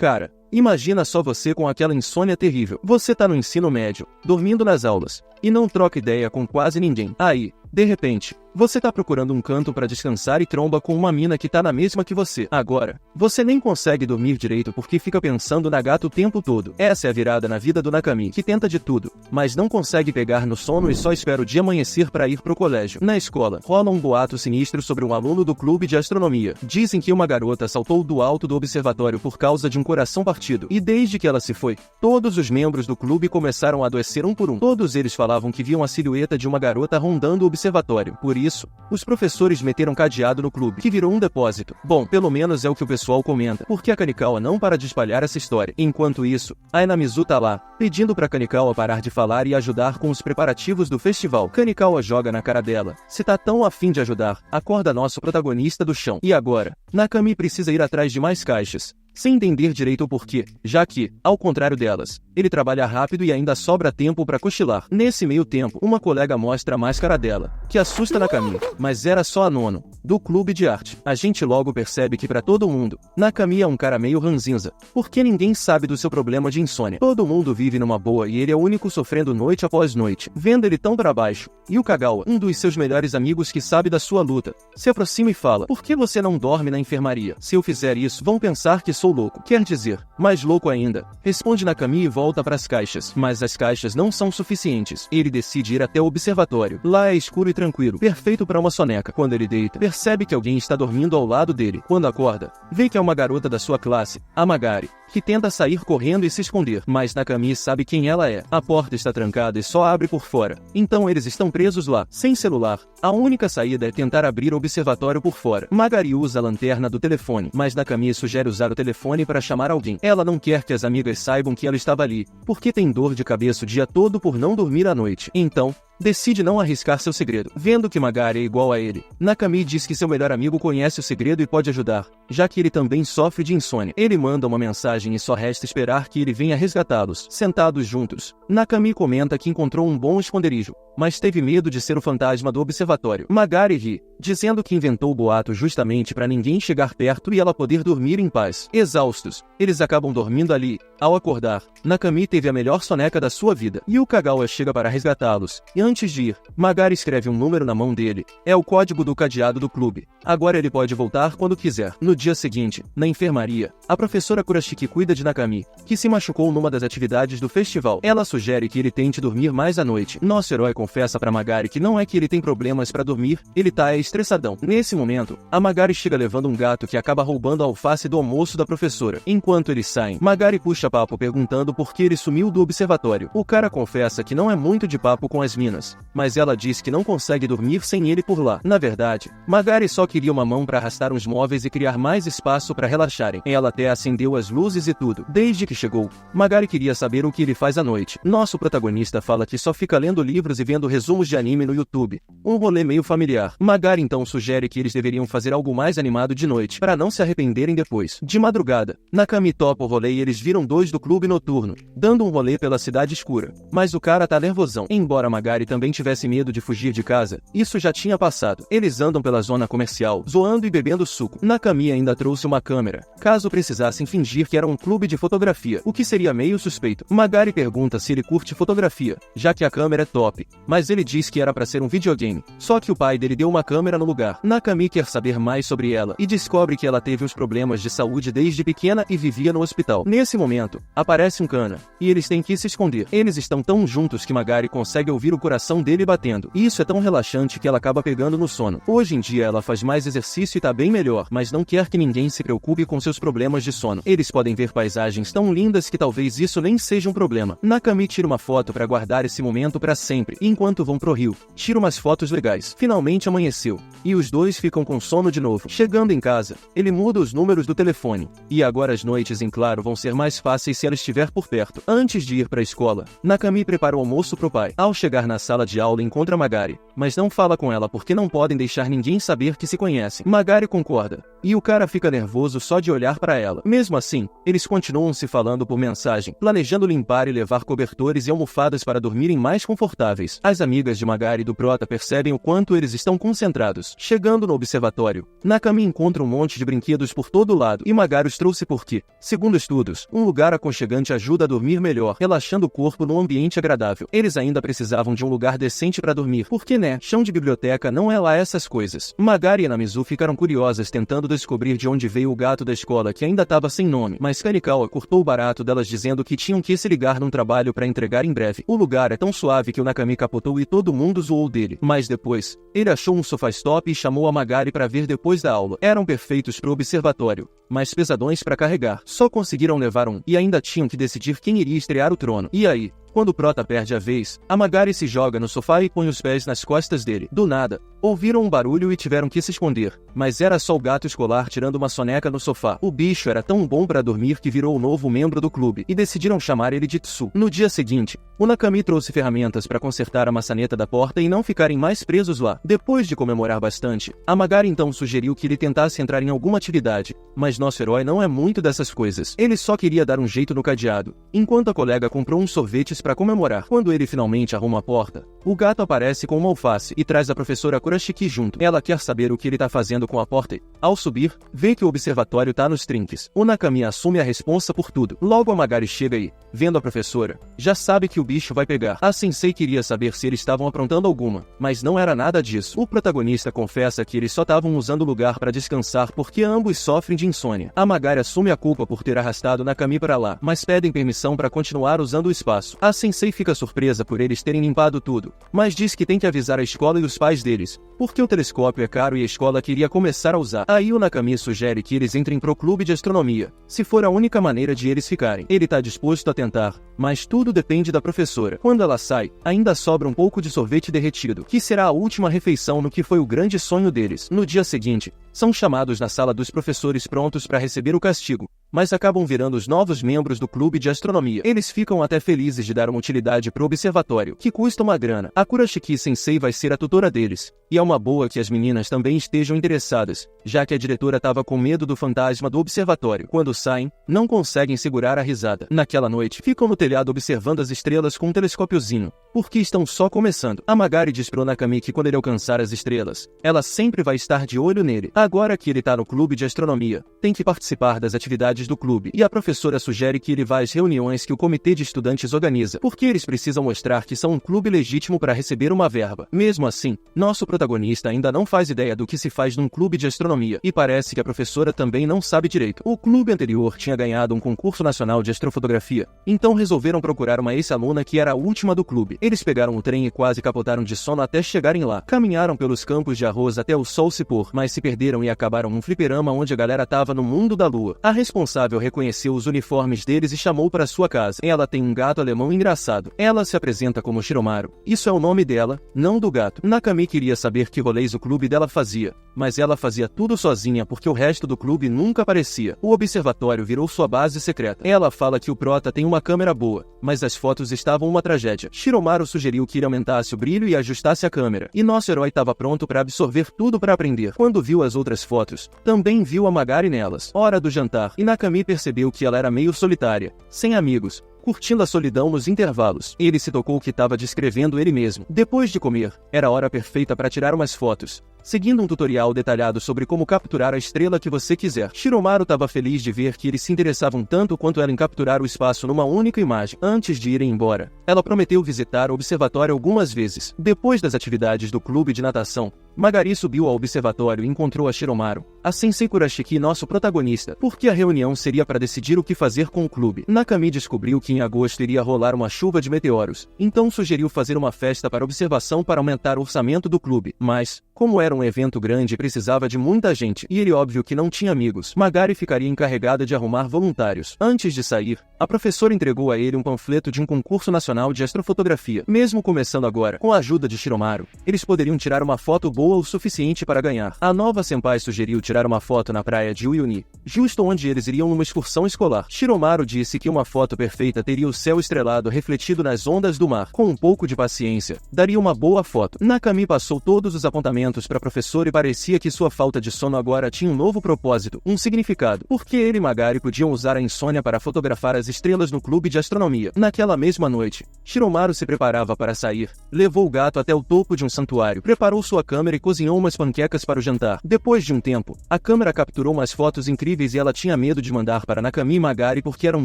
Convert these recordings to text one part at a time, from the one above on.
Cara, imagina só você com aquela insônia terrível. Você tá no ensino médio, dormindo nas aulas, e não troca ideia com quase ninguém. Aí, de repente, você tá procurando um canto pra descansar e tromba com uma mina que tá na mesma que você. Agora, você nem consegue dormir direito porque fica pensando na gata o tempo todo. Essa é a virada na vida do Nakami, que tenta de tudo, mas não consegue pegar no sono e só espera o dia amanhecer pra ir pro colégio. Na escola, rola um boato sinistro sobre um aluno do clube de astronomia. Dizem que uma garota saltou do alto do observatório por causa de um coração partido. E desde que ela se foi, todos os membros do clube começaram a adoecer um por um. Todos eles falavam que viam a silhueta de uma garota rondando o observatório. Por isso, os professores meteram cadeado no clube, que virou um depósito. Bom, pelo menos é o que o pessoal comenta, porque a Kanekawa não para de espalhar essa história. Enquanto isso, a Enamizu tá lá, pedindo pra Kanekawa parar de falar e ajudar com os preparativos do festival. Kanekawa joga na cara dela: se tá tão afim de ajudar, acorda nosso protagonista do chão. E agora? Nakami precisa ir atrás de mais caixas, sem entender direito o porquê, já que, ao contrário delas, ele trabalha rápido e ainda sobra tempo pra cochilar. Nesse meio tempo, uma colega mostra a máscara dela, que assusta Nakami, mas era só a Nono, do clube de arte. A gente logo percebe que pra todo mundo, Nakami é um cara meio ranzinza, porque ninguém sabe do seu problema de insônia. Todo mundo vive numa boa e ele é o único sofrendo noite após noite. Vendo ele tão pra baixo, e o Kagawa, um dos seus melhores amigos que sabe da sua luta, se aproxima e fala: por que você não dorme na enfermaria? Se eu fizer isso, vão pensar que sou louco. Quer dizer, mais louco ainda, responde Nakami e volta para as caixas. Mas as caixas não são suficientes. Ele decide ir até o observatório. Lá é escuro e tranquilo, perfeito para uma soneca. Quando ele deita, percebe que alguém está dormindo ao lado dele. Quando acorda, vê que é uma garota da sua classe, a Magari, que tenta sair correndo e se esconder. Mas Nakami sabe quem ela é. A porta está trancada e só abre por fora. Então eles estão presos lá, sem celular. A única saída é tentar abrir o observatório por fora. Magari usa a lanterna do telefone, mas Nakami sugere usar o telefone para chamar alguém. Ela não quer que as amigas saibam que ela estava ali, porque tem dor de cabeça o dia todo por não dormir à noite. Então, decide não arriscar seu segredo. Vendo que Magari é igual a ele, Nakami diz que seu melhor amigo conhece o segredo e pode ajudar, já que ele também sofre de insônia. Ele manda uma mensagem e só resta esperar que ele venha resgatá-los. Sentados juntos, Nakami comenta que encontrou um bom esconderijo, mas teve medo de ser o fantasma do observatório. Magari ri, dizendo que inventou o boato justamente para ninguém chegar perto e ela poder dormir em paz. Exaustos, eles acabam dormindo ali. Ao acordar, Nakami teve a melhor soneca da sua vida, e o Kagawa chega para resgatá-los. E antes de ir, Magari escreve um número na mão dele. É o código do cadeado do clube. Agora ele pode voltar quando quiser. No dia seguinte, na enfermaria, a professora Kurashiki cuida de Nakami, que se machucou numa das atividades do festival. Ela sugere que ele tente dormir mais à noite. Nosso herói confessa para Magari que não é que ele tem problemas para dormir, ele tá estressadão. Nesse momento, a Magari chega levando um gato que acaba roubando a alface do almoço da professora. Enquanto eles saem, Magari puxa papo perguntando por que ele sumiu do observatório. O cara confessa que não é muito de papo com as minas, mas ela diz que não consegue dormir sem ele por lá. Na verdade, Magari só queria uma mão para arrastar uns móveis e criar mais espaço para relaxarem. Ela até acendeu as luzes e tudo. Desde que chegou, Magari queria saber o que ele faz à noite. Nosso protagonista fala que só fica lendo livros e vendo resumos de anime no YouTube. Um rolê meio familiar. Magari então sugere que eles deveriam fazer algo mais animado de noite, para não se arrependerem depois. De madrugada, Nakami topa o rolê e eles viram dois do clube noturno, dando um rolê pela cidade escura. Mas o cara tá nervosão. Embora Magari também tivesse medo de fugir de casa, isso já tinha passado. Eles andam pela zona comercial, zoando e bebendo suco. Nakami ainda trouxe uma câmera, caso precisassem fingir que era um clube de fotografia, o que seria meio suspeito. Magari pergunta se ele curte fotografia, já que a câmera é top, mas ele diz que era pra ser um videogame. Só que o pai dele deu uma câmera no lugar. Nakami quer saber mais sobre ela, e descobre que ela teve uns problemas de saúde desde pequena e vivia no hospital. Nesse momento, aparece um Kana, e eles têm que se esconder. Eles estão tão juntos que Magari consegue ouvir o coração dele batendo. E isso é tão relaxante que ela acaba pegando no sono. Hoje em dia ela faz mais exercício e tá bem melhor, mas não quer que ninguém se preocupe com seus problemas de sono. Eles podem ver paisagens tão lindas que talvez isso nem seja um problema. Nakami tira uma foto para guardar esse momento para sempre. Enquanto vão pro rio, tira umas fotos legais. Finalmente amanheceu, e os dois ficam com sono de novo. Chegando em casa, ele muda os números do telefone, e agora as noites em claro vão ser mais fáceis fáceis se ela estiver por perto. Antes de ir para a escola, Nakami prepara o almoço pro pai. Ao chegar na sala de aula, encontra Magari, mas não fala com ela porque não podem deixar ninguém saber que se conhecem. Magari concorda, e o cara fica nervoso só de olhar para ela. Mesmo assim, eles continuam se falando por mensagem, planejando limpar e levar cobertores e almofadas para dormirem mais confortáveis. As amigas de Magari e do Prota percebem o quanto eles estão concentrados. Chegando no observatório, Nakami encontra um monte de brinquedos por todo lado, e Magari os trouxe porque, segundo estudos, um lugar aconchegante ajuda a dormir melhor, relaxando o corpo num ambiente agradável. Eles ainda precisavam de um lugar decente para dormir, porque né, chão de biblioteca não é lá essas coisas. Magari e Namizu ficaram curiosas tentando descobrir de onde veio o gato da escola que ainda estava sem nome, mas Kanikawa cortou o barato delas dizendo que tinham que se ligar num trabalho para entregar em breve. O lugar é tão suave que o Nakami capotou e todo mundo zoou dele, mas depois, ele achou um sofá-stop e chamou a Magari para ver depois da aula. Eram perfeitos pro observatório, mas pesadões para carregar. Só conseguiram levar um, e ainda tinham que decidir quem iria estrear o trono. E aí? Quando o Prota perde a vez, a Magari se joga no sofá e põe os pés nas costas dele. Do nada, ouviram um barulho e tiveram que se esconder, mas era só o gato escolar tirando uma soneca no sofá. O bicho era tão bom para dormir que virou o novo membro do clube, e decidiram chamar ele de Tsu. No dia seguinte, o Nakami trouxe ferramentas para consertar a maçaneta da porta e não ficarem mais presos lá. Depois de comemorar bastante, a Magari então sugeriu que ele tentasse entrar em alguma atividade, mas nosso herói não é muito dessas coisas. Ele só queria dar um jeito no cadeado, enquanto a colega comprou uns sorvetes para comemorar. Quando ele finalmente arruma a porta, o gato aparece com uma alface e traz a professora Kurashiki junto. Ela quer saber o que ele tá fazendo com a porta e, ao subir, vê que o observatório tá nos trinques. O Nakami assume a responsa por tudo. Logo a Magari chega e, vendo a professora, já sabe que o bicho vai pegar. A sensei queria saber se eles estavam aprontando alguma, mas não era nada disso. O protagonista confessa que eles só estavam usando o lugar para descansar porque ambos sofrem de insônia. A Magari assume a culpa por ter arrastado Nakami para lá, mas pedem permissão para continuar usando o espaço. A sensei fica surpresa por eles terem limpado tudo, mas diz que tem que avisar a escola e os pais deles, porque o telescópio é caro e a escola queria começar a usar. Aí o Nakami sugere que eles entrem pro clube de astronomia, se for a única maneira de eles ficarem. Ele tá disposto a tentar, mas tudo depende da professora. Quando ela sai, ainda sobra um pouco de sorvete derretido, que será a última refeição no que foi o grande sonho deles. No dia seguinte, são chamados na sala dos professores prontos para receber o castigo, mas acabam virando os novos membros do clube de astronomia. Eles ficam até felizes de dar uma utilidade pro observatório, que custa uma grana. A Kurashiki Sensei vai ser a tutora deles, e é uma boa que as meninas também estejam interessadas, já que a diretora estava com medo do fantasma do observatório. Quando saem, não conseguem segurar a risada. Naquela noite, ficam no telhado observando as estrelas com um telescópiozinho, porque estão só começando. A Magari diz pro Nakami que quando ele alcançar as estrelas, ela sempre vai estar de olho nele. Agora que ele tá no clube de astronomia, tem que participar das atividades do clube, e a professora sugere que ele vá às reuniões que o comitê de estudantes organiza, porque eles precisam mostrar que são um clube legítimo para receber uma verba. Mesmo assim, nosso protagonista ainda não faz ideia do que se faz num clube de astronomia, e parece que a professora também não sabe direito. O clube anterior tinha ganhado um concurso nacional de astrofotografia, então resolveram procurar uma ex-aluna que era a última do clube. Eles pegaram o trem e quase capotaram de sono até chegarem lá. Caminharam pelos campos de arroz até o sol se pôr, mas se perderam e acabaram num fliperama onde a galera tava no mundo da lua. A responsável reconheceu os uniformes deles e chamou para sua casa. Ela tem um gato alemão engraçado. Ela se apresenta como Shiromaru. Isso é o nome dela, não do gato. Nakami queria saber que rolês o clube dela fazia, mas ela fazia tudo sozinha porque o resto do clube nunca aparecia. O observatório virou sua base secreta. Ela fala que o Prota tem uma câmera boa, mas as fotos estavam uma tragédia. Shiromaru sugeriu que ele aumentasse o brilho e ajustasse a câmera, e nosso herói estava pronto para absorver tudo para aprender. Quando viu as outras fotos, também viu a Magari nelas. Hora do jantar, e Nakami percebeu que ela era meio solitária, sem amigos, curtindo a solidão nos intervalos. Ele se tocou que estava descrevendo ele mesmo. Depois de comer, era a hora perfeita para tirar umas fotos, seguindo um tutorial detalhado sobre como capturar a estrela que você quiser. Shiromaru estava feliz de ver que eles se interessavam tanto quanto ela em capturar o espaço numa única imagem. Antes de irem embora, ela prometeu visitar o observatório algumas vezes. Depois das atividades do clube de natação, Magari subiu ao observatório e encontrou a Shiromaru, a Sensei Kurashiki, nosso protagonista, porque a reunião seria para decidir o que fazer com o clube. Nakami descobriu que em agosto iria rolar uma chuva de meteoros, então sugeriu fazer uma festa para observação para aumentar o orçamento do clube, mas, como era era um evento grande e precisava de muita gente, e ele óbvio que não tinha amigos. Magari ficaria encarregada de arrumar voluntários. Antes de sair, a professora entregou a ele um panfleto de um concurso nacional de astrofotografia. Mesmo começando agora, com a ajuda de Shiromaru, eles poderiam tirar uma foto boa o suficiente para ganhar. A nova senpai sugeriu tirar uma foto na praia de Uyuni, justo onde eles iriam numa excursão escolar. Shiromaru disse que uma foto perfeita teria o céu estrelado refletido nas ondas do mar. Com um pouco de paciência, daria uma boa foto. Nakami passou todos os apontamentos para a professora e parecia que sua falta de sono agora tinha um novo propósito, um significado. Porque ele e Magari podiam usar a insônia para fotografar as estrelas no clube de astronomia. Naquela mesma noite, Shiromaru se preparava para sair. Levou o gato até o topo de um santuário, preparou sua câmera e cozinhou umas panquecas para o jantar. Depois de um tempo, a câmera capturou umas fotos incríveis e ela tinha medo de mandar para Nakami e Magari porque eram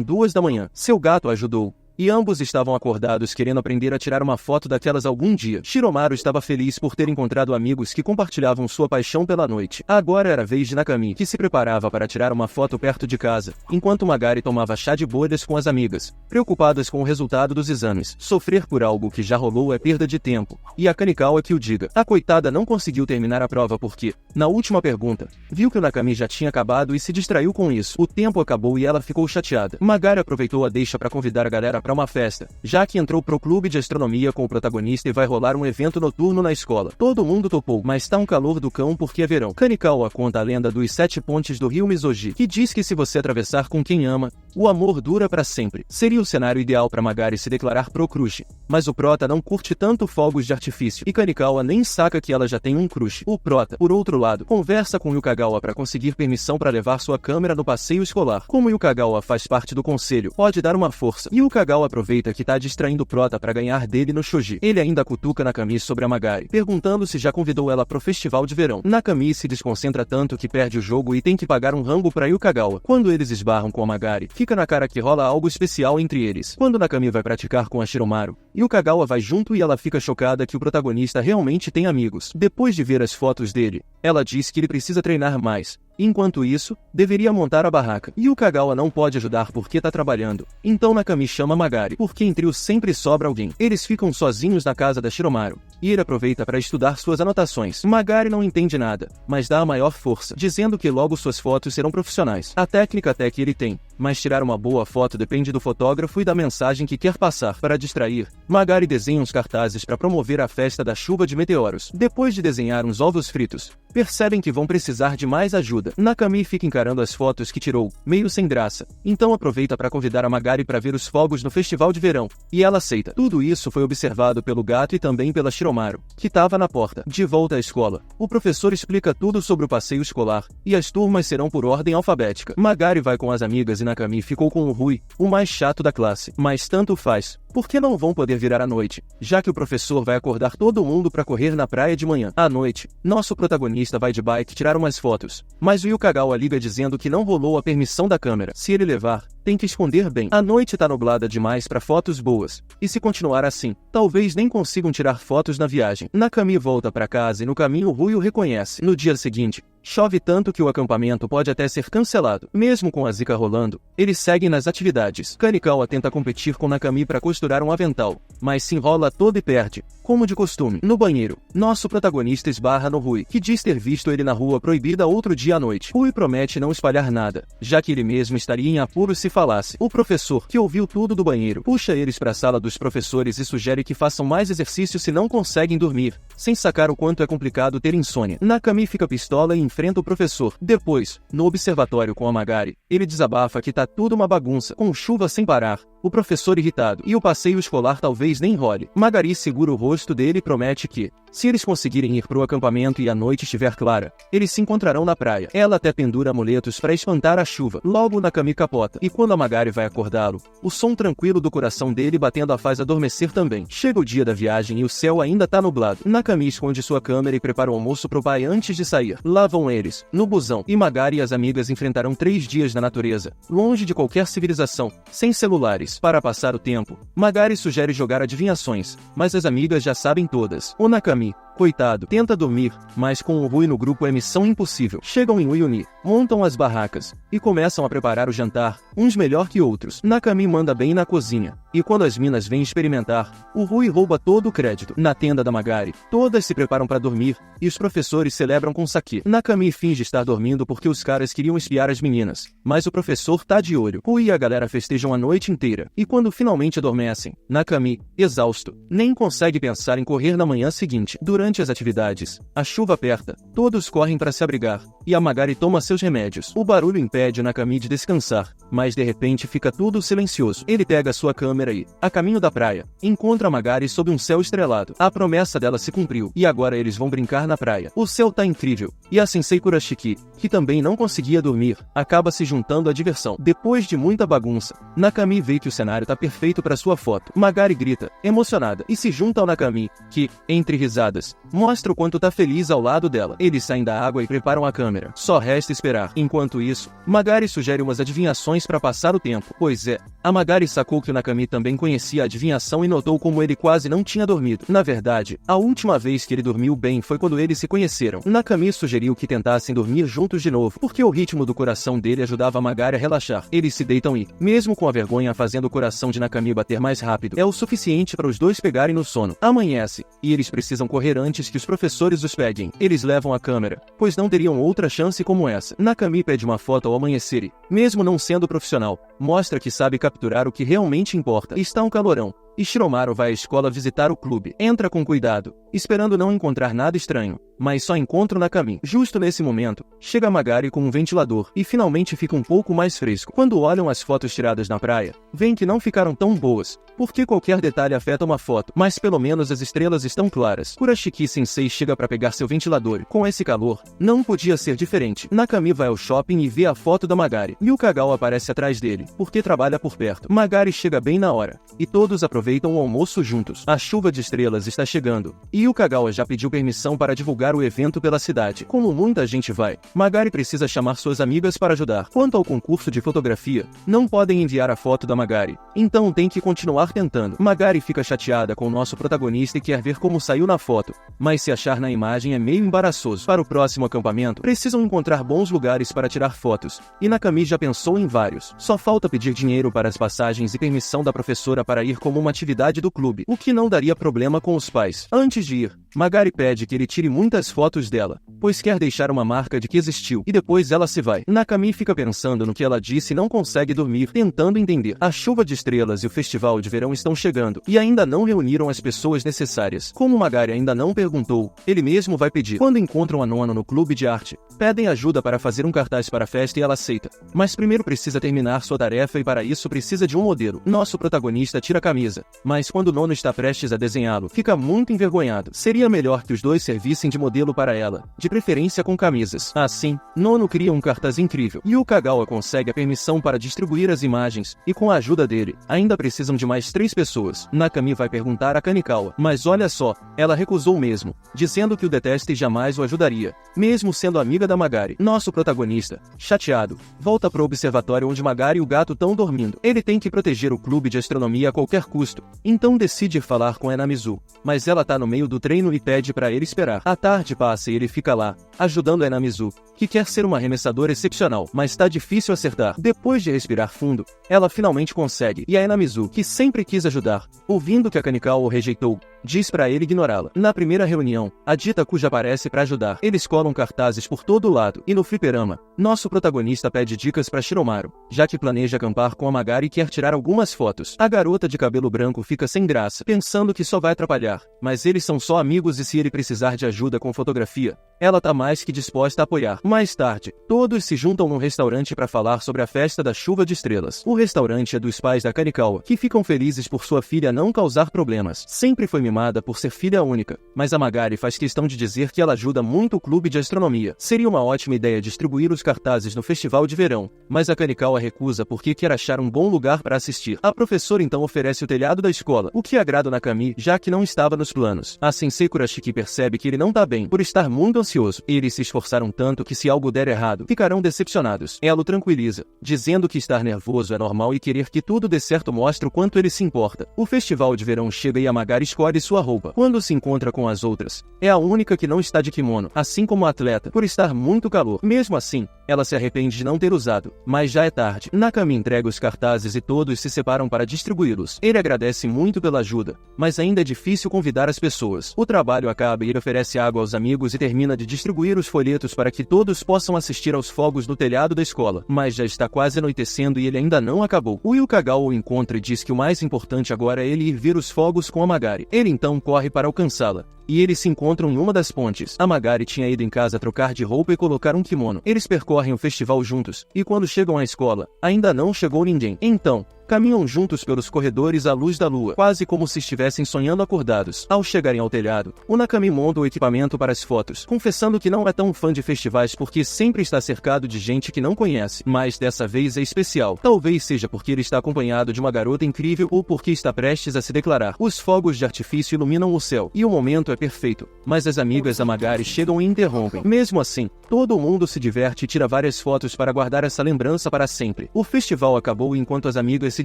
2 da manhã. Seu gato ajudou. E ambos estavam acordados querendo aprender a tirar uma foto daquelas algum dia. Shiromaru estava feliz por ter encontrado amigos que compartilhavam sua paixão pela noite. Agora era a vez de Nakami, que se preparava para tirar uma foto perto de casa, enquanto Magari tomava chá de bolhas com as amigas, preocupadas com o resultado dos exames. Sofrer por algo que já rolou é perda de tempo, e a Kanikawa que o diga. A coitada não conseguiu terminar a prova porque, na última pergunta, viu que o Nakami já tinha acabado e se distraiu com isso. O tempo acabou e ela ficou chateada. Magari aproveitou a deixa para convidar a galera para uma festa, já que entrou pro clube de astronomia com o protagonista e vai rolar um evento noturno na escola. Todo mundo topou, mas tá um calor do cão porque é verão. Kanikawa conta a lenda dos 7 pontes do rio Mizoji, que diz que se você atravessar com quem ama, o amor dura para sempre. Seria o cenário ideal para Magari se declarar pro crush, mas o prota não curte tanto fogos de artifício, e Kanikawa nem saca que ela já tem um crush. O prota, por outro lado, conversa com Yukagawa para conseguir permissão para levar sua câmera no passeio escolar. Como Yukagawa faz parte do conselho, pode dar uma força. Yukagawa aproveita que tá distraindo o prota para ganhar dele no shoji. Ele ainda cutuca Nakami sobre a Magari, perguntando se já convidou ela pro festival de verão. Nakami se desconcentra tanto que perde o jogo e tem que pagar um rango para Yukagawa. Quando eles esbarram com a Magari, fica na cara que rola algo especial entre eles. Quando Nakami vai praticar com a Shiromaru, Yukagawa vai junto e ela fica chocada que o protagonista realmente tem amigos. Depois de ver as fotos dele, ela diz que ele precisa treinar mais. Enquanto isso, deveria montar a barraca. Yukagawa não pode ajudar porque tá trabalhando. Então Nakami chama Magari, porque em trio sempre sobra alguém. Eles ficam sozinhos na casa da Shiromaru, e ele aproveita para estudar suas anotações. Magari não entende nada, mas dá a maior força, dizendo que logo suas fotos serão profissionais. A técnica até que ele tem, mas tirar uma boa foto depende do fotógrafo e da mensagem que quer passar. Para distrair, Magari desenha uns cartazes para promover a festa da chuva de meteoros. Depois de desenhar uns ovos fritos, percebem que vão precisar de mais ajuda. Nakami fica encarando as fotos que tirou, meio sem graça. Então aproveita para convidar a Magari para ver os fogos no festival de verão, e ela aceita. Tudo isso foi observado pelo gato e também pela Shiromaru, que estava na porta. De volta à escola, o professor explica tudo sobre o passeio escolar, e as turmas serão por ordem alfabética. Magari vai com as amigas e Nakami ficou com o Rui, o mais chato da classe. Mas tanto faz, porque não vão poder virar à noite, já que o professor vai acordar todo mundo para correr na praia de manhã. À noite, nosso protagonista vai de bike tirar umas fotos, mas o Yukagawa liga dizendo que não rolou a permissão da câmera. Se ele levar, tem que esconder bem. A noite tá nublada demais para fotos boas, e se continuar assim, talvez nem consigam tirar fotos na viagem. Nakami volta para casa e no caminho Rui o reconhece. No dia seguinte, chove tanto que o acampamento pode até ser cancelado. Mesmo com a zica rolando, eles seguem nas atividades. Kanikawa tenta competir com Nakami para costurar um avental, mas se enrola todo e perde, como de costume. No banheiro, nosso protagonista esbarra no Rui, que diz ter visto ele na rua proibida outro dia à noite. Rui promete não espalhar nada, já que ele mesmo estaria em apuro se falasse. O professor, que ouviu tudo do banheiro, puxa eles para a sala dos professores e sugere que façam mais exercício se não conseguem dormir, sem sacar o quanto é complicado ter insônia. Nakami fica pistola e enfrenta o professor. Depois, no observatório com a Magari, ele desabafa que tá tudo uma bagunça, com chuva sem parar, o professor irritado, e o passeio escolar talvez nem role. Magari segura o rosto dele e promete que, se eles conseguirem ir pro acampamento e a noite estiver clara, eles se encontrarão na praia. Ela até pendura amuletos para espantar a chuva. Logo Nakami capota, e quando a Magari vai acordá-lo, o som tranquilo do coração dele batendo a faz adormecer também. Chega o dia da viagem e o céu ainda tá nublado. Nakami esconde sua câmera e prepara o almoço pro pai antes de sair. Lá vão eles, no busão, e Magari e as amigas enfrentarão 3 dias na natureza, longe de qualquer civilização, sem celulares. Para passar o tempo, Magari sugere jogar adivinhações, mas as amigas já sabem todas. O Nakami, coitado, tenta dormir, mas com o Rui no grupo é missão impossível. Chegam em Uyuni, montam as barracas e começam a preparar o jantar, uns melhor que outros. Nakami manda bem na cozinha, e quando as minas vêm experimentar, o Rui rouba todo o crédito. Na tenda da Magari, todas se preparam para dormir, e os professores celebram com sake. Nakami finge estar dormindo porque os caras queriam espiar as meninas, mas o professor tá de olho. Rui e a galera festejam a noite inteira, e quando finalmente adormecem, Nakami, exausto, nem consegue pensar em correr na manhã seguinte. Durante as atividades, a chuva aperta, todos correm para se abrigar, e a Magari toma seus remédios. O barulho impede Nakami de descansar, mas de repente fica tudo silencioso. Ele pega sua câmera e, a caminho da praia, encontra a Magari sob um céu estrelado. A promessa dela se cumpriu, e agora eles vão brincar na praia. O céu tá incrível, e a Sensei Kurashiki, que também não conseguia dormir, acaba se juntando à diversão. Depois de muita bagunça, Nakami vê que o cenário tá perfeito para sua foto. Magari grita, emocionada, e se junta ao Nakami, que, entre risadas, mostra o quanto tá feliz ao lado dela. Eles saem da água e preparam a câmera. Só resta esperar. Enquanto isso, Magari sugere umas adivinhações para passar o tempo. Pois é, a Magari sacou que o Nakami também conhecia a adivinhação e notou como ele quase não tinha dormido. Na verdade, a última vez que ele dormiu bem foi quando eles se conheceram. Nakami sugeriu que tentassem dormir juntos de novo, porque o ritmo do coração dele ajudava a Magari a relaxar. Eles se deitam e, mesmo com a vergonha fazendo o coração de Nakami bater mais rápido, é o suficiente para os dois pegarem no sono. Amanhece, e eles precisam correr antes que os professores os peguem. Eles levam a câmera, pois não teriam outra chance como essa. Nakami pede uma foto ao amanhecer e, mesmo não sendo profissional, mostra que sabe capturar o que realmente importa. Está um calorão, e Shiromaru vai à escola visitar o clube. Entra com cuidado, esperando não encontrar nada estranho, mas só encontra o Nakami. Justo nesse momento, chega Magari com um ventilador, e finalmente fica um pouco mais fresco. Quando olham as fotos tiradas na praia, veem que não ficaram tão boas, porque qualquer detalhe afeta uma foto, mas pelo menos as estrelas estão claras. Kurashiki Sensei chega para pegar seu ventilador. Com esse calor, não podia ser diferente. Nakami vai ao shopping e vê a foto da Magari, e o Kagao aparece atrás dele, porque trabalha por perto. Magari chega bem na hora, e todos aproveitam o almoço juntos. A chuva de estrelas está chegando, e o Kagawa já pediu permissão para divulgar o evento pela cidade. Como muita gente vai, Magari precisa chamar suas amigas para ajudar. Quanto ao concurso de fotografia, não podem enviar a foto da Magari, então tem que continuar tentando. Magari fica chateada com o nosso protagonista e quer ver como saiu na foto, mas se achar na imagem é meio embaraçoso. Para o próximo acampamento, precisam encontrar bons lugares para tirar fotos, e Nakami já pensou em vários. Só falta pedir dinheiro para as passagens e permissão da professora para ir como uma atividade do clube, o que não daria problema com os pais. Antes de ir, Magari pede que ele tire muitas fotos dela, pois quer deixar uma marca de que existiu, e depois ela se vai. Nakami fica pensando no que ela disse e não consegue dormir, tentando entender. A chuva de estrelas e o festival de verão estão chegando, e ainda não reuniram as pessoas necessárias. Como Magari ainda não perguntou, ele mesmo vai pedir. Quando encontram a Nona no clube de arte, pedem ajuda para fazer um cartaz para a festa e ela aceita. Mas primeiro precisa terminar sua tarefa e para isso precisa de um modelo. Nosso protagonista tira a camisa, mas quando Nono está prestes a desenhá-lo, fica muito envergonhado. Seria melhor que os dois servissem de modelo para ela, de preferência com camisas. Assim, Nono cria um cartaz incrível, e o Kagawa consegue a permissão para distribuir as imagens, e com a ajuda dele, ainda precisam de mais 3 pessoas. Nakami vai perguntar a Kanikawa, mas olha só, ela recusou mesmo, dizendo que o detesta e jamais o ajudaria, mesmo sendo amiga da Magari. Nosso protagonista, chateado, volta para o observatório onde Magari e o gato estão dormindo. Ele tem que proteger o clube de astronomia a qualquer custo, então decide falar com Enamizu, mas ela tá no meio do treino e pede para ele esperar. A tarde passa e ele fica lá, ajudando Enamizu, que quer ser uma arremessadora excepcional, mas tá difícil acertar. Depois de respirar fundo, ela finalmente consegue, e a Enamizu, que sempre quis ajudar, ouvindo que a Kanikawa o rejeitou, diz para ele ignorá-la. Na primeira reunião, a Dita Kuja aparece para ajudar. Eles colam cartazes por todo lado, e no fliperama, nosso protagonista pede dicas para Shiromaru, já que planeja acampar com a Magari e quer tirar algumas fotos. A garota de cabelo branco fica sem graça, pensando que só vai atrapalhar, mas eles são só amigos e se ele precisar de ajuda com fotografia, ela tá mais que disposta a apoiar. Mais tarde, todos se juntam num restaurante para falar sobre a festa da chuva de estrelas. O restaurante é dos pais da Kanikawa, que ficam felizes por sua filha não causar problemas. Sempre foi mimada por ser filha única, mas a Magari faz questão de dizer que ela ajuda muito o clube de astronomia. Seria uma ótima ideia distribuir os cartazes no festival de verão, mas a Kanikawa recusa porque quer achar um bom lugar para assistir. A professora então oferece o telhado da escola, o que agrada Nakami, já que não estava nos planos. A Sensei Kurashiki percebe que ele não tá bem, por estar muito ansioso ansioso. Eles se esforçaram tanto que se algo der errado, ficarão decepcionados. Ela o tranquiliza, dizendo que estar nervoso é normal e querer que tudo dê certo mostra o quanto ele se importa. O festival de verão chega e a Magari escolhe sua roupa. Quando se encontra com as outras, é a única que não está de kimono, assim como a atleta, por estar muito calor. Mesmo assim, ela se arrepende de não ter usado, mas já é tarde. Nakami entrega os cartazes e todos se separam para distribuí-los. Ele agradece muito pela ajuda, mas ainda é difícil convidar as pessoas. O trabalho acaba e ele oferece água aos amigos e termina de distribuir os folhetos para que todos possam assistir aos fogos no telhado da escola. Mas já está quase anoitecendo e ele ainda não acabou. O Yukagawa o encontra e diz que o mais importante agora é ele ir ver os fogos com a Magari. Ele então corre para alcançá-la, e eles se encontram em uma das pontes. A Magari tinha ido em casa trocar de roupa e colocar um kimono. Eles percorrem o festival juntos, e quando chegam à escola, ainda não chegou ninguém. Então, caminham juntos pelos corredores à luz da lua, quase como se estivessem sonhando acordados. Ao chegarem ao telhado, o Nakami monta o equipamento para as fotos, confessando que não é tão fã de festivais porque sempre está cercado de gente que não conhece, mas dessa vez é especial. Talvez seja porque ele está acompanhado de uma garota incrível ou porque está prestes a se declarar. Os fogos de artifício iluminam o céu, e o momento é perfeito, mas as amigas da Magari chegam e interrompem. Mesmo assim, todo mundo se diverte e tira várias fotos para guardar essa lembrança para sempre. O festival acabou enquanto as amigas se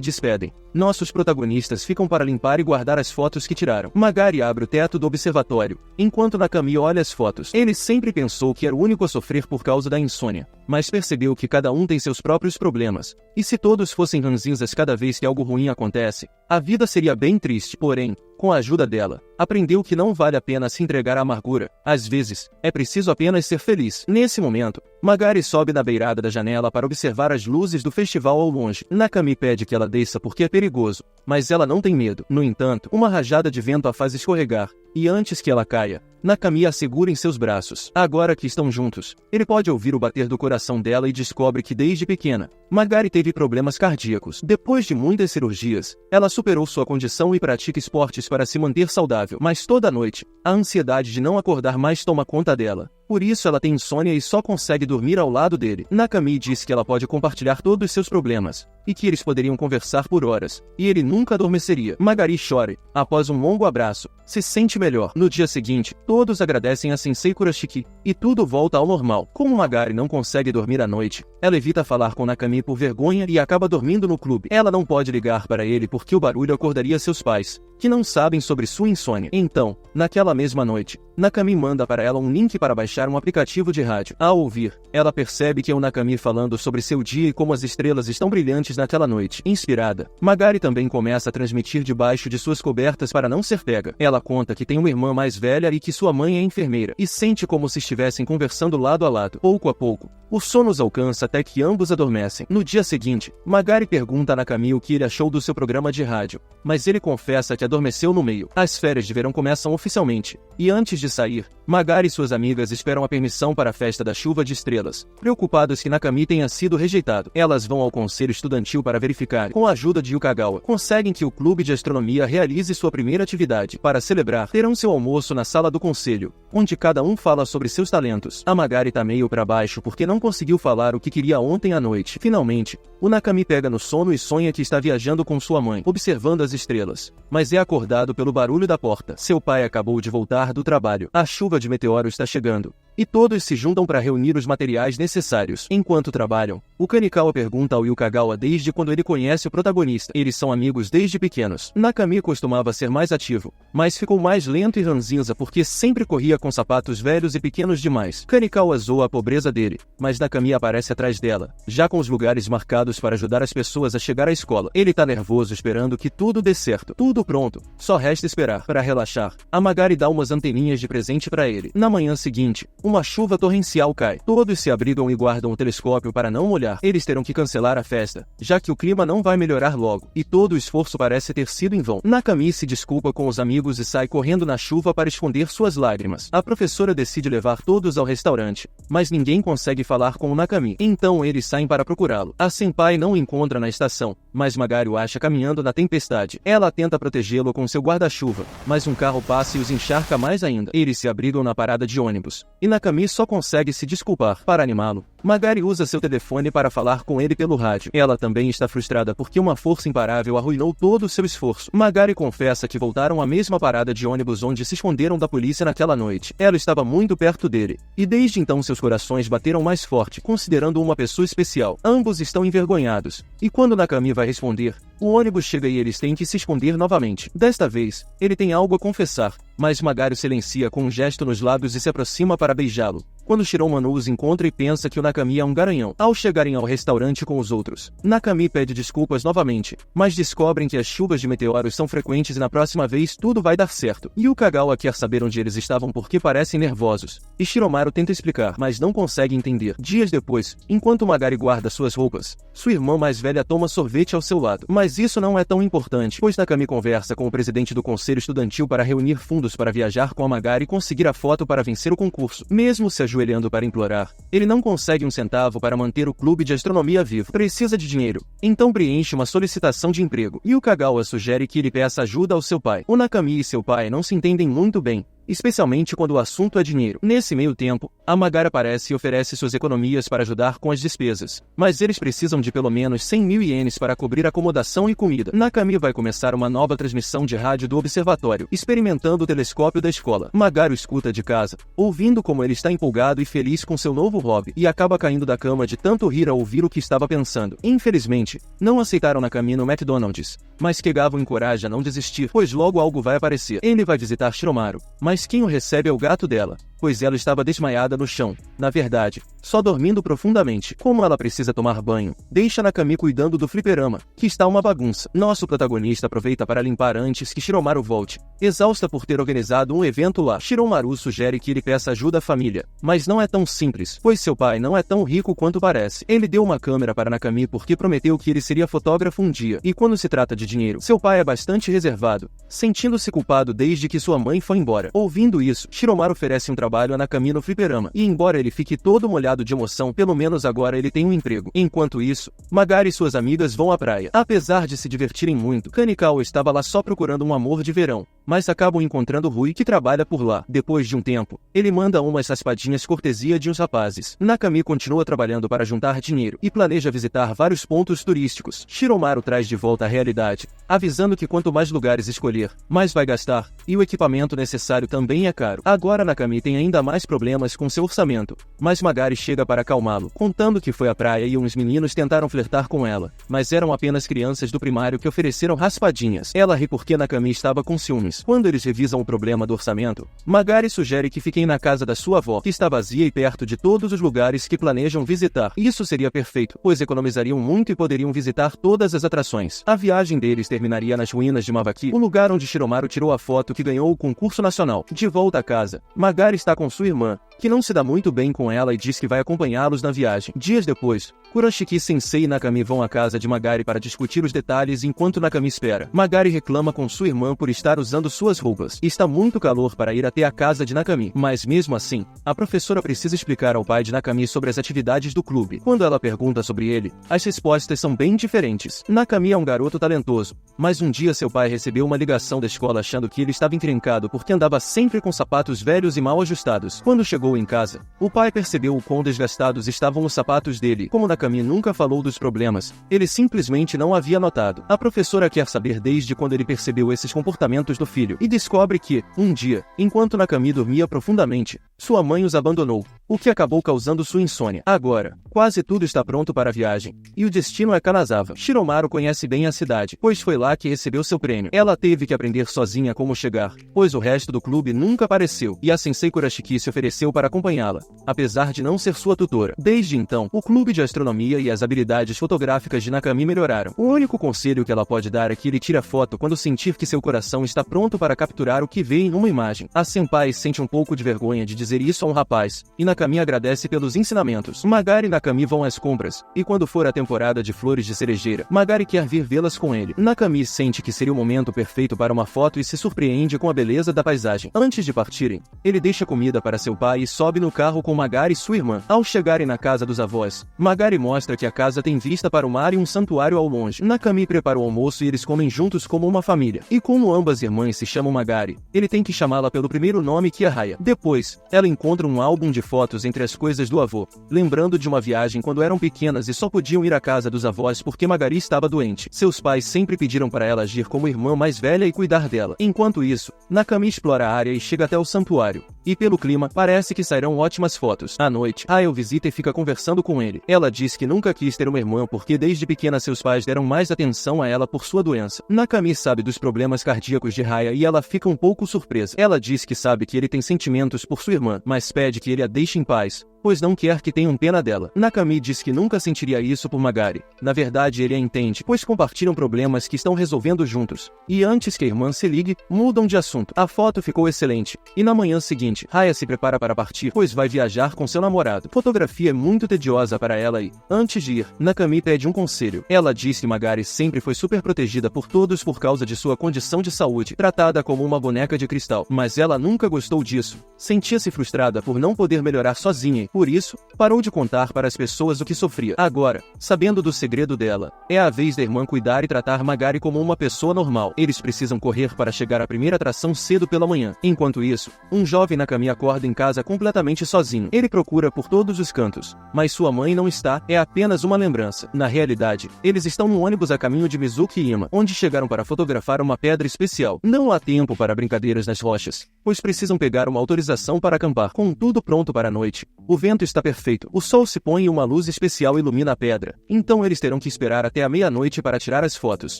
despedem. Nossos protagonistas ficam para limpar e guardar as fotos que tiraram. Magari abre o teto do observatório, enquanto Nakami olha as fotos. Ele sempre pensou que era o único a sofrer por causa da insônia, mas percebeu que cada um tem seus próprios problemas. E se todos fossem ranzinzas cada vez que algo ruim acontece, a vida seria bem triste. Porém, com a ajuda dela, aprendeu que não vale a pena se entregar à amargura. Às vezes, é preciso apenas ser feliz. Nesse momento, Magari sobe na beirada da janela para observar as luzes do festival ao longe. Nakami pede que ela desça porque é perigoso, mas ela não tem medo. No entanto, uma rajada de vento a faz escorregar, e antes que ela caia, Nakami a segura em seus braços. Agora que estão juntos, ele pode ouvir o bater do coração dela e descobre que desde pequena, Magari teve problemas cardíacos. Depois de muitas cirurgias, ela superou sua condição e pratica esportes para se manter saudável. Mas toda noite, a ansiedade de não acordar mais toma conta dela. Por isso ela tem insônia e só consegue dormir ao lado dele. Nakami diz que ela pode compartilhar todos seus problemas, e que eles poderiam conversar por horas, e ele nunca adormeceria. Magari chora. Após um longo abraço, se sente melhor. No dia seguinte, todos agradecem a Sensei Kurashiki, e tudo volta ao normal. Como Magari não consegue dormir à noite, ela evita falar com Nakami por vergonha e acaba dormindo no clube. Ela não pode ligar para ele porque o barulho acordaria seus pais, que não sabem sobre sua insônia. Então, naquela mesma noite, Nakami manda para ela um link para baixar um aplicativo de rádio. Ao ouvir, ela percebe que é o Nakami falando sobre seu dia e como as estrelas estão brilhantes naquela noite. Inspirada, Magari também começa a transmitir debaixo de suas cobertas para não ser pega. Ela conta que tem uma irmã mais velha e que sua mãe é enfermeira, e sente como se estivessem conversando lado a lado. Pouco a pouco, o sono os alcança até que ambos adormecem. No dia seguinte, Magari pergunta a Nakami o que ele achou do seu programa de rádio, mas ele confessa que adormeceu no meio. As férias de verão começam oficialmente, e antes de sair, Magari e suas amigas esperam a permissão para a festa da chuva de estrelas. Preocupadas que Nakami tenha sido rejeitado, elas vão ao conselho estudantil para verificar. Com a ajuda de Yukagawa, conseguem que o clube de astronomia realize sua primeira atividade. Para celebrar, terão seu almoço na sala do conselho, onde cada um fala sobre seus talentos. A Magari tá meio para baixo porque não conseguiu falar o que queria ontem à noite. Finalmente, o Nakami pega no sono e sonha que está viajando com sua mãe, observando as estrelas, mas é acordado pelo barulho da porta. Seu pai acabou de voltar do trabalho. A chuva de meteoro está chegando, e todos se juntam para reunir os materiais necessários. Enquanto trabalham, o Kanikawa pergunta ao Yukagawa desde quando ele conhece o protagonista. Eles são amigos desde pequenos. Nakami costumava ser mais ativo, mas ficou mais lento e ranzinza porque sempre corria com sapatos velhos e pequenos demais. Kanikawa zoa a pobreza dele, mas Nakami aparece atrás dela, já com os lugares marcados para ajudar as pessoas a chegar à escola. Ele tá nervoso esperando que tudo dê certo. Tudo pronto, só resta esperar. Para relaxar, a Magari dá umas anteninhas de presente para ele. Na manhã seguinte, uma chuva torrencial cai. Todos se abrigam e guardam o telescópio para não molhar. Eles terão que cancelar a festa, já que o clima não vai melhorar logo, e todo o esforço parece ter sido em vão. Nakami se desculpa com os amigos e sai correndo na chuva para esconder suas lágrimas. A professora decide levar todos ao restaurante, mas ninguém consegue falar com o Nakami. Então eles saem para procurá-lo. A senpai não o encontra na estação, mas Magari o acha caminhando na tempestade. Ela tenta protegê-lo com seu guarda-chuva, mas um carro passa e os encharca mais ainda. Eles se abrigam na parada de ônibus, e Nakami só consegue se desculpar. Para animá-lo, Magari usa seu telefone para falar com ele pelo rádio. Ela também está frustrada porque uma força imparável arruinou todo o seu esforço. Magari confessa que voltaram à mesma parada de ônibus onde se esconderam da polícia naquela noite. Ela estava muito perto dele, e desde então seus corações bateram mais forte, considerando-o uma pessoa especial. Ambos estão envergonhados, e quando Nakami vai responder, o ônibus chega e eles têm que se esconder novamente. Desta vez, ele tem algo a confessar, mas Magari silencia com um gesto nos lábios e se aproxima para beijá-lo. Quando Shiromanu os encontra e pensa que o Nakami é um garanhão. Ao chegarem ao restaurante com os outros, Nakami pede desculpas novamente, mas descobrem que as chuvas de meteoros são frequentes e na próxima vez tudo vai dar certo. E o Kagawa quer saber onde eles estavam porque parecem nervosos, e Shiromaru tenta explicar, mas não consegue entender. Dias depois, enquanto Magari guarda suas roupas, sua irmã mais velha toma sorvete ao seu lado. Mas isso não é tão importante, pois Nakami conversa com o presidente do conselho estudantil para reunir fundos para viajar com a Magari e conseguir a foto para vencer o concurso. Mesmo se ajoelhando para implorar, ele não consegue um centavo para manter o clube de astronomia vivo. Precisa de dinheiro, então preenche uma solicitação de emprego, e o Kagawa sugere que ele peça ajuda ao seu pai. O Nakami e seu pai não se entendem muito bem, especialmente quando o assunto é dinheiro. Nesse meio tempo, a Magari aparece e oferece suas economias para ajudar com as despesas, mas eles precisam de pelo menos 100.000 ienes para cobrir acomodação e comida. Nakami vai começar uma nova transmissão de rádio do observatório, experimentando o telescópio da escola. Magari escuta de casa, ouvindo como ele está empolgado e feliz com seu novo hobby, e acaba caindo da cama de tanto rir ao ouvir o que estava pensando. Infelizmente, não aceitaram Nakami no McDonald's, mas Kagawa o encoraja a não desistir, pois logo algo vai aparecer. Ele vai visitar Shiromaru, mas quem o recebe é o gato dela, pois ela estava desmaiada no chão, na verdade, só dormindo profundamente. Como ela precisa tomar banho, deixa Nakami cuidando do fliperama, que está uma bagunça. Nosso protagonista aproveita para limpar antes que Shiromaru volte, exausta por ter organizado um evento lá. Shiromaru sugere que ele peça ajuda à família, mas não é tão simples, pois seu pai não é tão rico quanto parece. Ele deu uma câmera para Nakami porque prometeu que ele seria fotógrafo um dia, e quando se trata de dinheiro, seu pai é bastante reservado, sentindo-se culpado desde que sua mãe foi embora. Ouvindo isso, Shiromaru oferece um trabalho a Nakami no fliperama, e embora ele fique todo molhado de emoção, pelo menos agora ele tem um emprego. Enquanto isso, Magari e suas amigas vão à praia. Apesar de se divertirem muito, Kanikawa estava lá só procurando um amor de verão, mas acabam encontrando Rui, que trabalha por lá. Depois de um tempo, ele manda umas raspadinhas cortesia de uns rapazes. Nakami continua trabalhando para juntar dinheiro e planeja visitar vários pontos turísticos. Shiromaru traz de volta a realidade, avisando que quanto mais lugares escolher, mais vai gastar, e o equipamento necessário também é caro. Agora Nakami tem ainda mais problemas com seu orçamento, mas Magari chega para acalmá-lo, contando que foi à praia e uns meninos tentaram flertar com ela, mas eram apenas crianças do primário que ofereceram raspadinhas. Ela ri porque Nakami estava com ciúmes. Quando eles revisam o problema do orçamento, Magari sugere que fiquem na casa da sua avó, que está vazia e perto de todos os lugares que planejam visitar. Isso seria perfeito, pois economizariam muito e poderiam visitar todas as atrações. A viagem deles terminaria nas ruínas de Mavaki, o lugar onde Shiromaru tirou a foto que ganhou o concurso nacional. De volta a casa, Magari está com sua irmã, que não se dá muito bem com ela e diz que vai acompanhá-los na viagem. Dias depois, Kurashiki-sensei e Nakami vão à casa de Magari para discutir os detalhes enquanto Nakami espera. Magari reclama com sua irmã por estar usando suas roupas. Está muito calor para ir até a casa de Nakami, mas mesmo assim, a professora precisa explicar ao pai de Nakami sobre as atividades do clube. Quando ela pergunta sobre ele, as respostas são bem diferentes. Nakami é um garoto talentoso, mas um dia seu pai recebeu uma ligação da escola achando que ele estava encrencado porque andava sempre com sapatos velhos e mal ajustados. Quando chegou em casa, o pai percebeu o quão desgastados estavam os sapatos dele. Como Nakami nunca falou dos problemas, ele simplesmente não havia notado. A professora quer saber desde quando ele percebeu esses comportamentos do filho, e descobre que, um dia, enquanto Nakami dormia profundamente, sua mãe os abandonou, o que acabou causando sua insônia. Agora, quase tudo está pronto para a viagem, e o destino é Kanazawa. Shiromaru conhece bem a cidade, pois foi lá que recebeu seu prêmio. Ela teve que aprender sozinha como chegar, pois o resto do clube nunca apareceu, e a sensei Kurashiki se ofereceu para acompanhá-la, apesar de não ser sua tutora. Desde então, o clube de astronomia e as habilidades fotográficas de Nakami melhoraram. O único conselho que ela pode dar é que ele tire a foto quando sentir que seu coração está pronto para capturar o que vê em uma imagem. A senpai sente um pouco de vergonha de dizer isso a um rapaz, e Nakami agradece pelos ensinamentos. Magari e Nakami vão às compras, e quando for a temporada de flores de cerejeira, Magari quer vir vê-las com ele. Nakami sente que seria o momento perfeito para uma foto e se surpreende com a beleza da paisagem. Antes de partirem, ele deixa comida para seu pai e sobe no carro com Magari e sua irmã. Ao chegarem na casa dos avós, Magari mostra que a casa tem vista para o mar e um santuário ao longe. Nakami prepara o almoço e eles comem juntos como uma família. E como ambas irmãs se chamam Magari, ele tem que chamá-la pelo primeiro nome que é Raya. Depois, ela encontra um álbum de fotos entre as coisas do avô, lembrando de uma viagem quando eram pequenas e só podiam ir à casa dos avós porque Magari estava doente. Seus pais sempre pediram para ela agir como irmã mais velha e cuidar dela. Enquanto isso, Nakami explora a área e chega até o santuário. E pelo clima, parece que sairão ótimas fotos. À noite, Raya o visita e fica conversando com ele. Ela diz que nunca quis ter uma irmã porque desde pequena seus pais deram mais atenção a ela por sua doença. Nakami sabe dos problemas cardíacos de Raya e ela fica um pouco surpresa. Ela diz que sabe que ele tem sentimentos por sua irmã, mas pede que ele a deixe em paz, pois não quer que tenham pena dela. Nakami diz que nunca sentiria isso por Magari. Na verdade, ele a entende, pois compartilham problemas que estão resolvendo juntos. E antes que a irmã se ligue, mudam de assunto. A foto ficou excelente. E na manhã seguinte, Raya se prepara para partir, pois vai viajar com seu namorado. Fotografia é muito tediosa para ela e, antes de ir, Nakami pede um conselho. Ela diz que Magari sempre foi super protegida por todos por causa de sua condição de saúde, tratada como uma boneca de cristal. Mas ela nunca gostou disso. Sentia-se frustrada por não poder melhorar sozinha. Por isso, parou de contar para as pessoas o que sofria. Agora, sabendo do segredo dela, é a vez da irmã cuidar e tratar Magari como uma pessoa normal. Eles precisam correr para chegar à primeira atração cedo pela manhã. Enquanto isso, um jovem Nakami acorda em casa completamente sozinho. Ele procura por todos os cantos, mas sua mãe não está, é apenas uma lembrança. Na realidade, eles estão no ônibus a caminho de Mizuki-ima, onde chegaram para fotografar uma pedra especial. Não há tempo para brincadeiras nas rochas, pois precisam pegar uma autorização para acampar. Com tudo pronto para a noite, o vento está perfeito. O sol se põe e uma luz especial ilumina a pedra. Então eles terão que esperar até a meia-noite para tirar as fotos.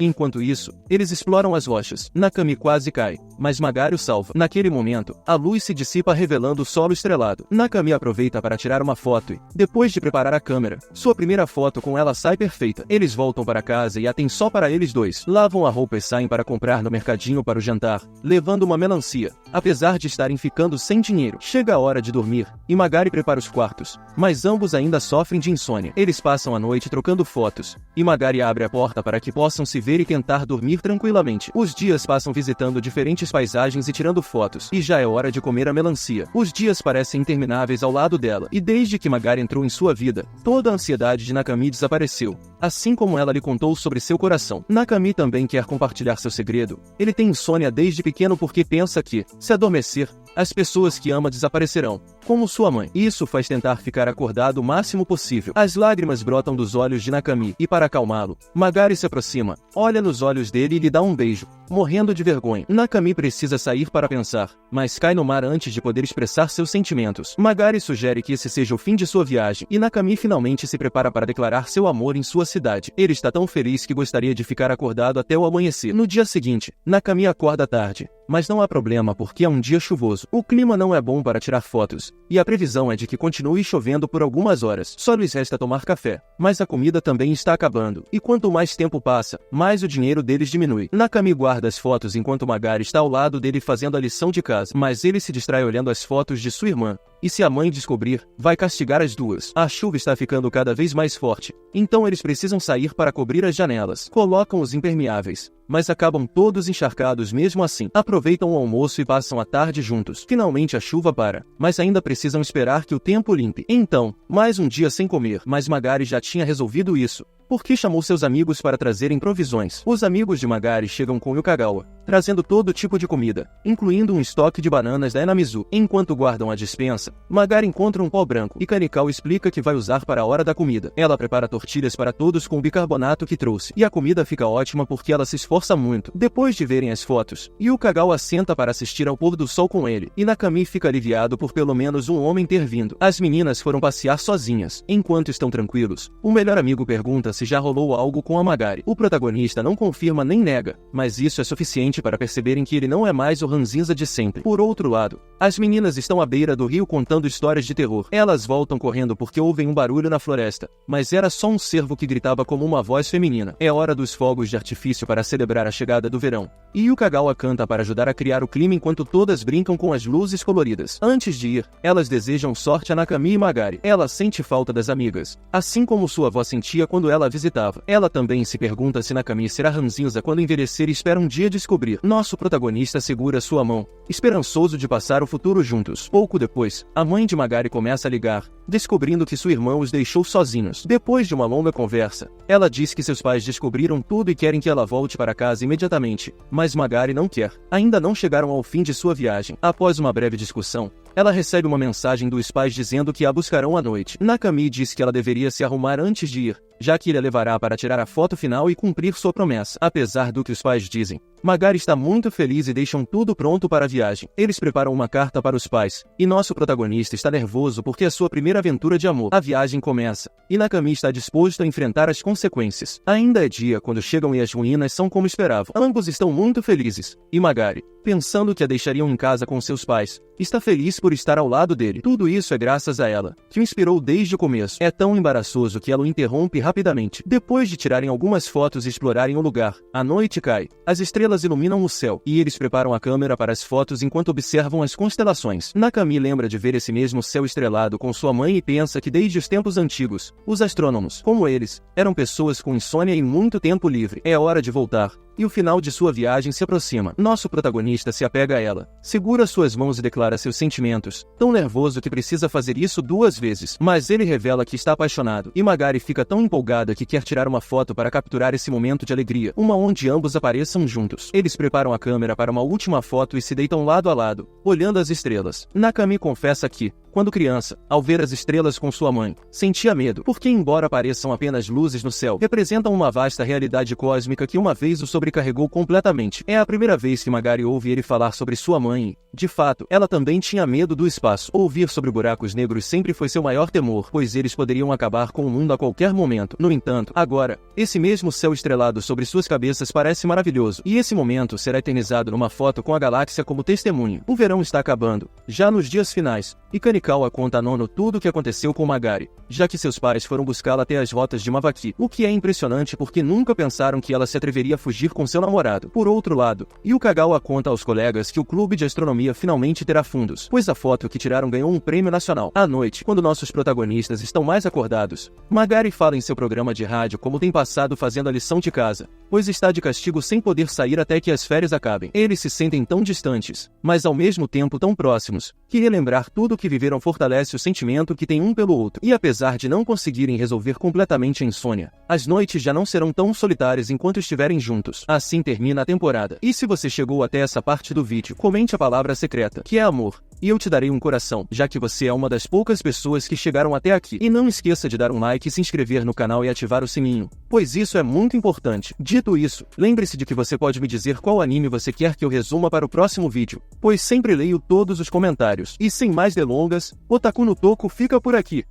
Enquanto isso, eles exploram as rochas. Nakami quase cai, mas Magari o salva. Naquele momento, a luz se dissipa revelando o solo estrelado. Nakami aproveita para tirar uma foto e, depois de preparar a câmera, sua primeira foto com ela sai perfeita. Eles voltam para casa e a tem só para eles dois. Lavam a roupa e saem para comprar no mercadinho para o jantar, levando uma melancia. Apesar de estarem ficando sem dinheiro, chega a hora de dormir, e Magari prepara os quartos, mas ambos ainda sofrem de insônia. Eles passam a noite trocando fotos, e Magari abre a porta para que possam se ver e tentar dormir tranquilamente. Os dias passam visitando diferentes paisagens e tirando fotos, e já é hora de comer a melancia. Os dias parecem intermináveis ao lado dela, e desde que Magari entrou em sua vida, toda a ansiedade de Nakami desapareceu, assim como ela lhe contou sobre seu coração. Nakami também quer compartilhar seu segredo. Ele tem insônia desde pequeno porque pensa que, se adormecer, as pessoas que ama desaparecerão, como sua mãe. Isso faz tentar ficar acordado o máximo possível. As lágrimas brotam dos olhos de Nakami, e para acalmá-lo, Magari se aproxima, olha nos olhos dele e lhe dá um beijo, morrendo de vergonha. Nakami precisa sair para pensar, mas cai no mar antes de poder expressar seus sentimentos. Magari sugere que esse seja o fim de sua viagem, e Nakami finalmente se prepara para declarar seu amor em sua cidade. Ele está tão feliz que gostaria de ficar acordado até o amanhecer. No dia seguinte, Nakami acorda tarde, mas não há problema porque é um dia chuvoso. O clima não é bom para tirar fotos, e a previsão é de que continue chovendo por algumas horas. Só lhes resta tomar café, mas a comida também está acabando, e quanto mais tempo passa, mais o dinheiro deles diminui. Nakami guarda as fotos enquanto Magari está ao lado dele fazendo a lição de casa, mas ele se distrai olhando as fotos de sua irmã, e se a mãe descobrir, vai castigar as duas. A chuva está ficando cada vez mais forte, então eles precisam sair para cobrir as janelas. Colocam os impermeáveis, mas acabam todos encharcados mesmo assim. Aproveitam o almoço e passam a tarde juntos. Finalmente a chuva para, mas ainda precisam esperar que o tempo limpe. Então, mais um dia sem comer, mas Magari já tinha resolvido isso, porque chamou seus amigos para trazerem provisões. Os amigos de Magari chegam com Yukagawa, trazendo todo tipo de comida, incluindo um estoque de bananas da Enamizu. Enquanto guardam a despensa, Magari encontra um pó branco, e Kanikawa explica que vai usar para a hora da comida. Ela prepara tortilhas para todos com o bicarbonato que trouxe, e a comida fica ótima porque ela se esforça muito. Depois de verem as fotos, Yukagawa senta para assistir ao pôr do sol com ele, e Nakami fica aliviado por pelo menos um homem ter vindo. As meninas foram passear sozinhas. Enquanto estão tranquilos, o melhor amigo pergunta se já rolou algo com a Magari. O protagonista não confirma nem nega, mas isso é suficiente suficiente para perceberem que ele não é mais o ranzinza de sempre. Por outro lado, as meninas estão à beira do rio contando histórias de terror. Elas voltam correndo porque ouvem um barulho na floresta, mas era só um cervo que gritava como uma voz feminina. É hora dos fogos de artifício para celebrar a chegada do verão. E o Kagawa canta para ajudar a criar o clima enquanto todas brincam com as luzes coloridas. Antes de ir, elas desejam sorte a Nakami e Magari. Ela sente falta das amigas, assim como sua avó sentia quando ela a visitava. Ela também se pergunta se Nakami será ranzinza quando envelhecer e espera um dia descobrir. Nosso protagonista segura sua mão, esperançoso de passar o futuro juntos. Pouco depois, a mãe de Magari começa a ligar, descobrindo que sua irmã os deixou sozinhos. Depois de uma longa conversa, ela diz que seus pais descobriram tudo e querem que ela volte para casa imediatamente, mas Magari não quer. Ainda não chegaram ao fim de sua viagem. Após uma breve discussão, ela recebe uma mensagem dos pais dizendo que a buscarão à noite. Nakami diz que ela deveria se arrumar antes de ir, já que ele a levará para tirar a foto final e cumprir sua promessa. Apesar do que os pais dizem, Magari está muito feliz e deixam tudo pronto para a viagem. Eles preparam uma carta para os pais, e nosso protagonista está nervoso porque é sua primeira aventura de amor. A viagem começa, e Nakami está disposto a enfrentar as consequências. Ainda é dia quando chegam e as ruínas são como esperavam. Ambos estão muito felizes, e Magari, pensando que a deixariam em casa com seus pais, está feliz por estar ao lado dele. Tudo isso é graças a ela, que o inspirou desde o começo. É tão embaraçoso que ela o interrompe rapidamente. Depois de tirarem algumas fotos e explorarem o lugar, a noite cai, as estrelas iluminam o céu, e eles preparam a câmera para as fotos enquanto observam as constelações. Nakami lembra de ver esse mesmo céu estrelado com sua mãe e pensa que desde os tempos antigos, os astrônomos, como eles, eram pessoas com insônia e muito tempo livre. É hora de voltar, e o final de sua viagem se aproxima. Nosso protagonista se apega a ela, segura suas mãos e declara seus sentimentos, tão nervoso que precisa fazer isso 2 vezes. Mas ele revela que está apaixonado, e Magari fica tão empolgada que quer tirar uma foto para capturar esse momento de alegria, uma onde ambos apareçam juntos. Eles preparam a câmera para uma última foto e se deitam lado a lado, olhando as estrelas. Nakami confessa que, quando criança, ao ver as estrelas com sua mãe, sentia medo, porque embora pareçam apenas luzes no céu, representam uma vasta realidade cósmica que uma vez o sobrecarregou completamente. É a primeira vez que Magari ouve ele falar sobre sua mãe e, de fato, ela também tinha medo do espaço. Ouvir sobre buracos negros sempre foi seu maior temor, pois eles poderiam acabar com o mundo a qualquer momento. No entanto, agora, esse mesmo céu estrelado sobre suas cabeças parece maravilhoso, e esse momento será eternizado numa foto com a galáxia como testemunho. O verão está acabando, já nos dias finais, e Kanikawa conta a Nono tudo o que aconteceu com Magari, já que seus pais foram buscá-la até as rotas de Mavaki, o que é impressionante porque nunca pensaram que ela se atreveria a fugir com seu namorado. Por outro lado, Yu Kagawa conta aos colegas que o clube de astronomia finalmente terá fundos, pois a foto que tiraram ganhou um prêmio nacional. À noite, quando nossos protagonistas estão mais acordados, Magari fala em seu programa de rádio como tem passado fazendo a lição de casa, pois está de castigo sem poder sair até que as férias acabem. Eles se sentem tão distantes, mas ao mesmo tempo tão próximos, que relembrar tudo o que viveram fortalece o sentimento que tem um pelo outro. E apesar de não conseguirem resolver completamente a insônia, as noites já não serão tão solitárias enquanto estiverem juntos. Assim termina a temporada. E se você chegou até essa parte do vídeo, comente a palavra secreta, que é amor, e eu te darei um coração, já que você é uma das poucas pessoas que chegaram até aqui. E não esqueça de dar um like e se inscrever no canal e ativar o sininho, pois isso é muito importante. Dito isso, lembre-se de que você pode me dizer qual anime você quer que eu resuma para o próximo vídeo, pois sempre leio todos os comentários. E sem mais delongas, Otaku no Toco fica por aqui.